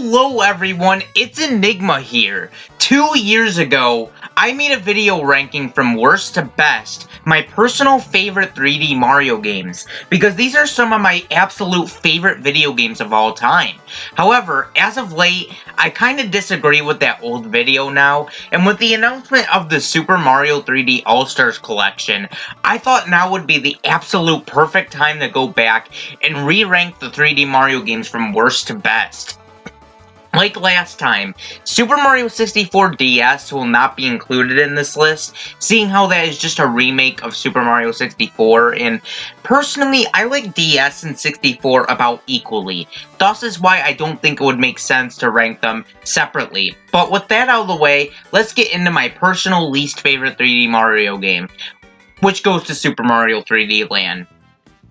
Hello everyone, it's Enigma here. 2 years ago, I made a video ranking from worst to best my personal favorite 3D Mario games, because these are some of my absolute favorite video games of all time. However, as of late, I kinda disagree with that old video now, and with the announcement of the Super Mario 3D All-Stars collection, I thought now would be the absolute perfect time to go back and re-rank the 3D Mario games from worst to best. Like last time, Super Mario 64 DS will not be included in this list, seeing how that is just a remake of Super Mario 64, and personally, I like DS and 64 about equally. Thus is why I don't think it would make sense to rank them separately. But with that out of the way, let's get into my personal least favorite 3D Mario game, which goes to Super Mario 3D Land.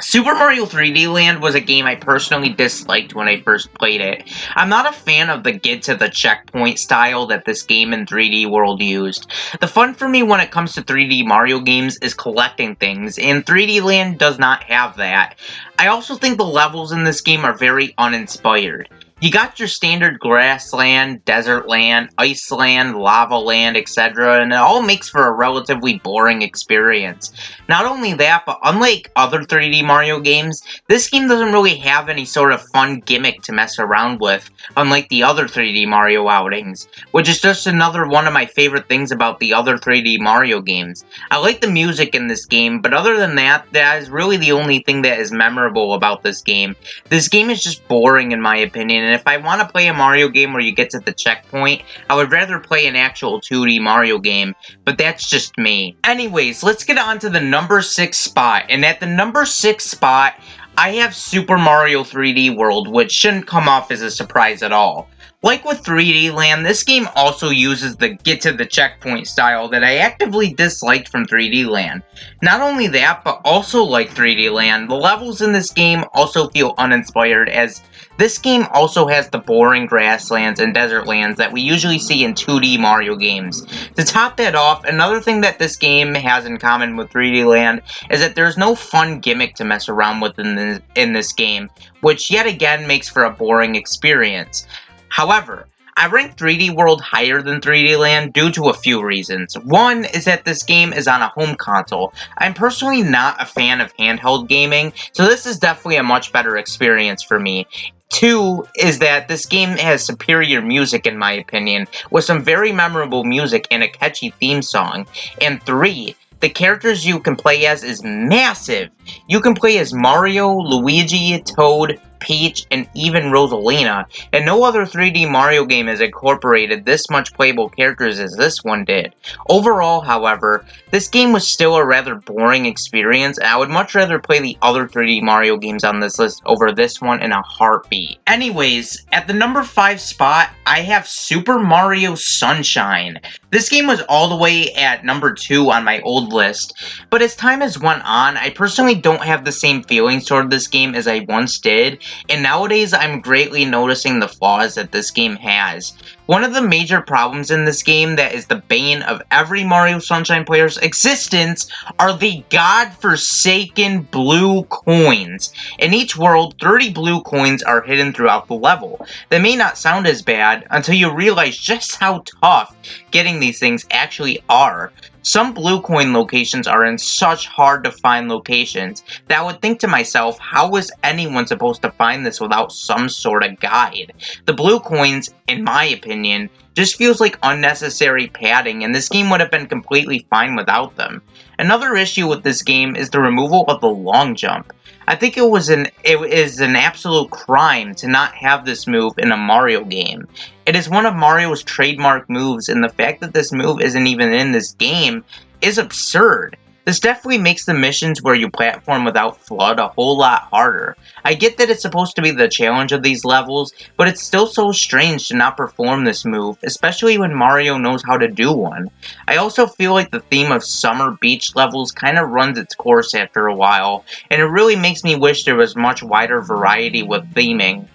Super Mario 3D Land was a game I personally disliked when I first played it. I'm not a fan of the get to the checkpoint style that this game in 3D World used. The fun for me when it comes to 3D Mario games is collecting things, and 3D Land does not have that. I also think the levels in this game are very uninspired. You got your standard grassland, desert land, ice land, lava land, etc., and it all makes for a relatively boring experience. Not only that, but unlike other 3D Mario games, this game doesn't really have any sort of fun gimmick to mess around with, unlike the other 3D Mario outings, which is just another one of my favorite things about the other 3D Mario games. I like the music in this game, but other than that, that is really the only thing that is memorable about this game. This game is just boring in my opinion, and if I want to play a Mario game where you get to the checkpoint, I would rather play an actual 2D Mario game, but that's just me. Anyways, let's get on to the number 6 spot, and at the number 6 spot, I have Super Mario 3D World, which shouldn't come off as a surprise at all. Like with 3D Land, this game also uses the get to the checkpoint style that I actively disliked from 3D Land. Not only that, but also like 3D Land, the levels in this game also feel uninspired, as this game also has the boring grasslands and desert lands that we usually see in 2D Mario games. To top that off, another thing that this game has in common with 3D Land is that there's no fun gimmick to mess around with in this game, which yet again makes for a boring experience. However, I rank 3D World higher than 3D Land due to a few reasons. One is that this game is on a home console. I'm personally not a fan of handheld gaming, so this is definitely a much better experience for me. Two is that this game has superior music in my opinion, with some very memorable music and a catchy theme song. And three, the characters you can play as is massive. You can play as Mario, Luigi, Toad, Peach, and even Rosalina, and no other 3D Mario game has incorporated this much playable characters as this one did. Overall, however, this game was still a rather boring experience, and I would much rather play the other 3D Mario games on this list over this one in a heartbeat. Anyways, at the number 5 spot, I have Super Mario Sunshine. This game was all the way at number 2 on my old list, but as time has went on, I personally don't have the same feelings toward this game as I once did, and nowadays I'm greatly noticing the flaws that this game has. One of the major problems in this game that is the bane of every Mario Sunshine player's existence are the godforsaken blue coins. In each world, 30 blue coins are hidden throughout the level. They may not sound as bad until you realize just how tough getting these things actually are. Some blue coin locations are in such hard to find locations that I would think to myself, how is anyone supposed to find this without some sort of guide? The blue coins, in my opinion, just feels like unnecessary padding, and this game would have been completely fine without them. Another issue with this game is the removal of the long jump. I think it is an absolute crime to not have this move in a Mario game. It is one of Mario's trademark moves, and the fact that this move isn't even in this game is absurd. This definitely makes the missions where you platform without FLUDD a whole lot harder. I get that it's supposed to be the challenge of these levels, but it's still so strange to not perform this move, especially when Mario knows how to do one. I also feel like the theme of summer beach levels kinda runs its course after a while, and it really makes me wish there was much wider variety with theming.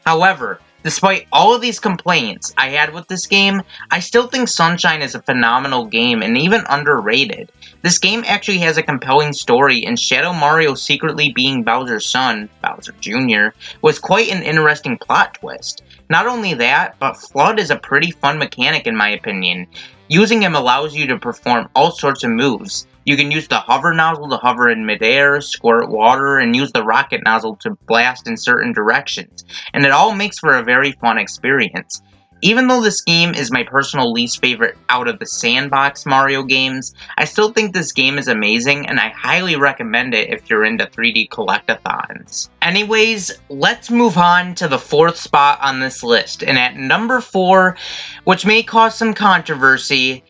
However, despite all of these complaints I had with this game, I still think Sunshine is a phenomenal game and even underrated. This game actually has a compelling story, and Shadow Mario secretly being Bowser's son, Bowser Jr., was quite an interesting plot twist. Not only that, but Flood is a pretty fun mechanic in my opinion. Using him allows you to perform all sorts of moves. You can use the hover nozzle to hover in midair, squirt water, and use the rocket nozzle to blast in certain directions, and it all makes for a very fun experience. Even though this game is my personal least favorite out of the sandbox Mario games, I still think this game is amazing and I highly recommend it if you're into 3D collectathons. Anyways, let's move on to the 4th spot on this list, and at number 4, which may cause some controversy,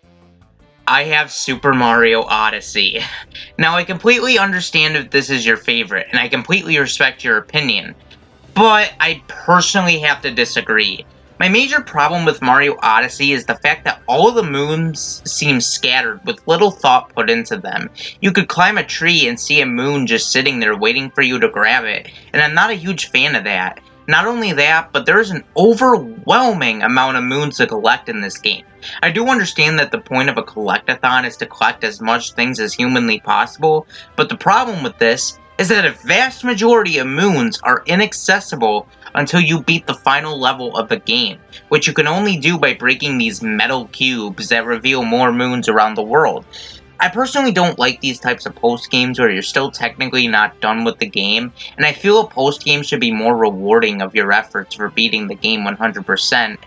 I have Super Mario Odyssey. Now, I completely understand if this is your favorite, and I completely respect your opinion, but I personally have to disagree. My major problem with Mario Odyssey is the fact that all of the moons seem scattered with little thought put into them. You could climb a tree and see a moon just sitting there waiting for you to grab it, and I'm not a huge fan of that. Not only that, but there is an overwhelming amount of moons to collect in this game. I do understand that the point of a collectathon is to collect as much things as humanly possible, but the problem with this is that a vast majority of moons are inaccessible until you beat the final level of the game, which you can only do by breaking these metal cubes that reveal more moons around the world. I personally don't like these types of post-games where you're still technically not done with the game, and I feel a post-game should be more rewarding of your efforts for beating the game 100%,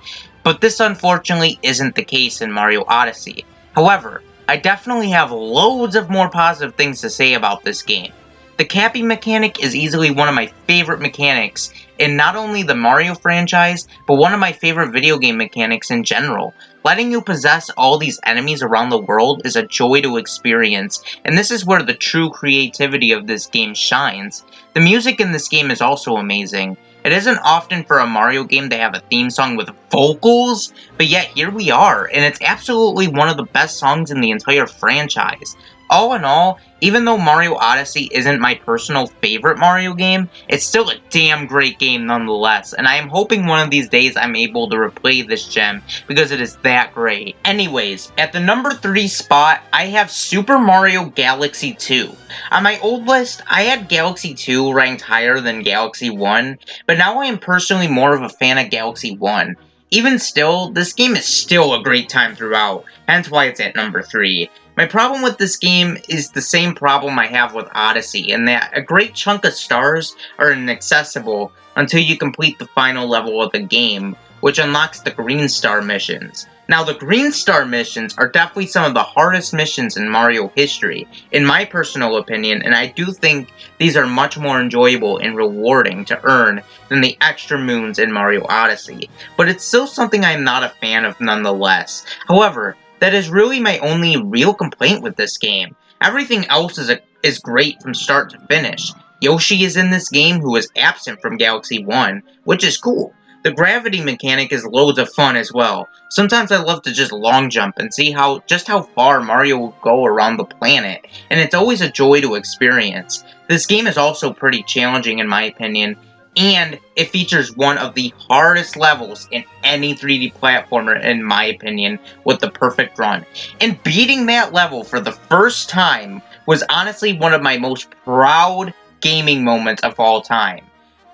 but this unfortunately isn't the case in Mario Odyssey. However, I definitely have loads of more positive things to say about this game. The capping mechanic is easily one of my favorite mechanics in not only the Mario franchise, but one of my favorite video game mechanics in general. Letting you possess all these enemies around the world is a joy to experience, and this is where the true creativity of this game shines. The music in this game is also amazing. It isn't often for a Mario game to have a theme song with vocals, but yet here we are, and it's absolutely one of the best songs in the entire franchise. All in all, even though Mario Odyssey isn't my personal favorite Mario game, it's still a damn great game nonetheless, and I am hoping one of these days I'm able to replay this gem because it is that great. Anyways, at the number 3 spot, I have Super Mario Galaxy 2. On my old list, I had Galaxy 2 ranked higher than Galaxy 1, but now I am personally more of a fan of Galaxy 1. Even still, this game is still a great time throughout, hence why it's at number 3. My problem with this game is the same problem I have with Odyssey, in that a great chunk of stars are inaccessible until you complete the final level of the game, which unlocks the Green Star missions. Now, the Green Star missions are definitely some of the hardest missions in Mario history, in my personal opinion, and I do think these are much more enjoyable and rewarding to earn than the extra moons in Mario Odyssey, but it's still something I'm not a fan of nonetheless. However, that is really my only real complaint with this game. Everything else is great from start to finish. Yoshi is in this game, who is absent from Galaxy 1, which is cool. The gravity mechanic is loads of fun as well. Sometimes I love to just long jump and see just how far Mario will go around the planet, and it's always a joy to experience. This game is also pretty challenging in my opinion, and it features one of the hardest levels in any 3D platformer in my opinion, with the perfect run. And beating that level for the first time was honestly one of my most proud gaming moments of all time.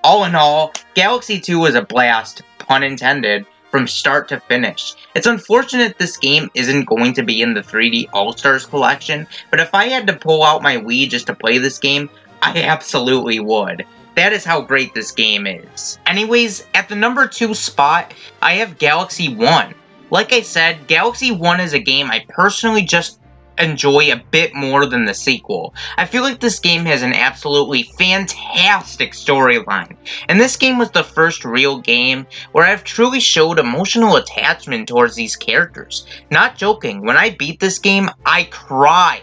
All in all, Galaxy 2 was a blast, pun intended, from start to finish. It's unfortunate this game isn't going to be in the 3D All-Stars collection, but if I had to pull out my Wii just to play this game, I absolutely would. That is how great this game is. Anyways, at the number 2 spot, I have Galaxy 1. Like I said, Galaxy 1 is a game I personally just enjoy a bit more than the sequel. I feel like this game has an absolutely fantastic storyline, and this game was the first real game where I've truly showed emotional attachment towards these characters. Not joking, when I beat this game, I cried.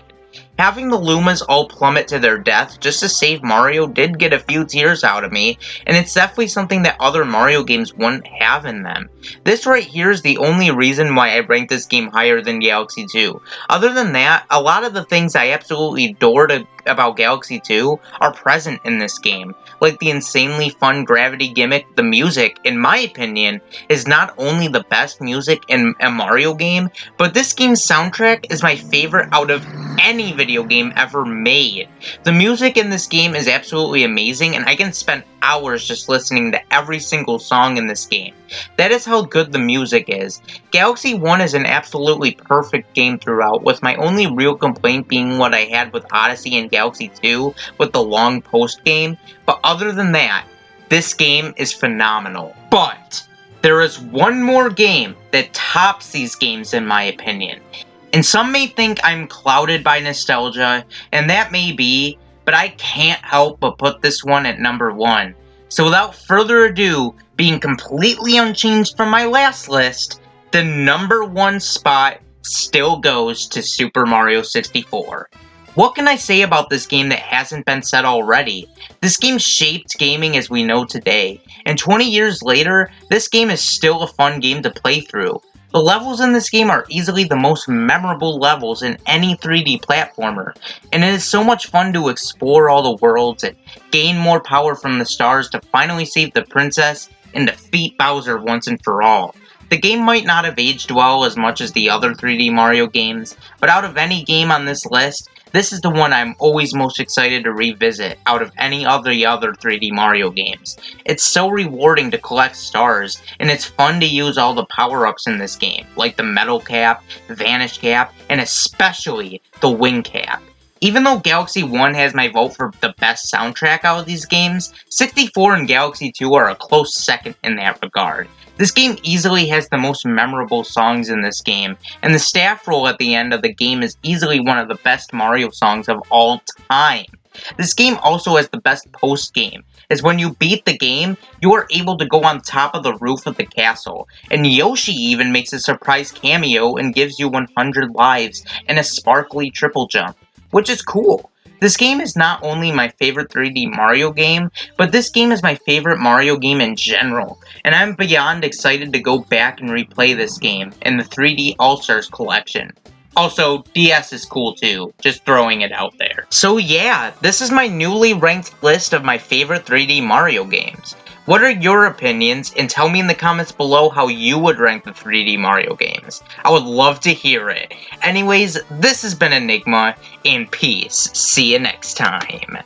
Having the Lumas all plummet to their death just to save Mario did get a few tears out of me, and it's definitely something that other Mario games wouldn't have in them. This right here is the only reason why I rank this game higher than Galaxy 2. Other than that, a lot of the things I absolutely adored about Galaxy 2 are present in this game. Like the insanely fun gravity gimmick, the music, in my opinion, is not only the best music in a Mario game, but this game's soundtrack is my favorite out of any video game ever made. The music in this game is absolutely amazing, and I can spend hours just listening to every single song in this game. That is how good the music is. Galaxy 1 is an absolutely perfect game throughout, with my only real complaint being what I had with Odyssey and Galaxy 2 with the long post-game, but other than that, this game is phenomenal. But there is one more game that tops these games in my opinion. And some may think I'm clouded by nostalgia, and that may be, but I can't help but put this one at number 1. So without further ado, being completely unchanged from my last list, the number 1 spot still goes to Super Mario 64. What can I say about this game that hasn't been said already? This game shaped gaming as we know today, and 20 years later, this game is still a fun game to play through. The levels in this game are easily the most memorable levels in any 3D platformer, and it is so much fun to explore all the worlds and gain more power from the stars to finally save the princess and defeat Bowser once and for all. The game might not have aged well as much as the other 3D Mario games, but out of any game on this list, this is the one I'm always most excited to revisit out of any of the other 3D Mario games. It's so rewarding to collect stars, and it's fun to use all the power-ups in this game, like the Metal Cap, Vanish Cap, and especially the Wing Cap. Even though Galaxy 1 has my vote for the best soundtrack out of these games, 64 and Galaxy 2 are a close second in that regard. This game easily has the most memorable songs in this game, and the staff roll at the end of the game is easily one of the best Mario songs of all time. This game also has the best post-game, as when you beat the game, you are able to go on top of the roof of the castle, and Yoshi even makes a surprise cameo and gives you 100 lives and a sparkly triple jump, which is cool. This game is not only my favorite 3D Mario game, but this game is my favorite Mario game in general, and I'm beyond excited to go back and replay this game in the 3D All-Stars collection. Also, DS is cool too, just throwing it out there. So yeah, this is my newly ranked list of my favorite 3D Mario games. What are your opinions, and tell me in the comments below how you would rank the 3D Mario games. I would love to hear it. Anyways, this has been Enigma, and peace. See you next time.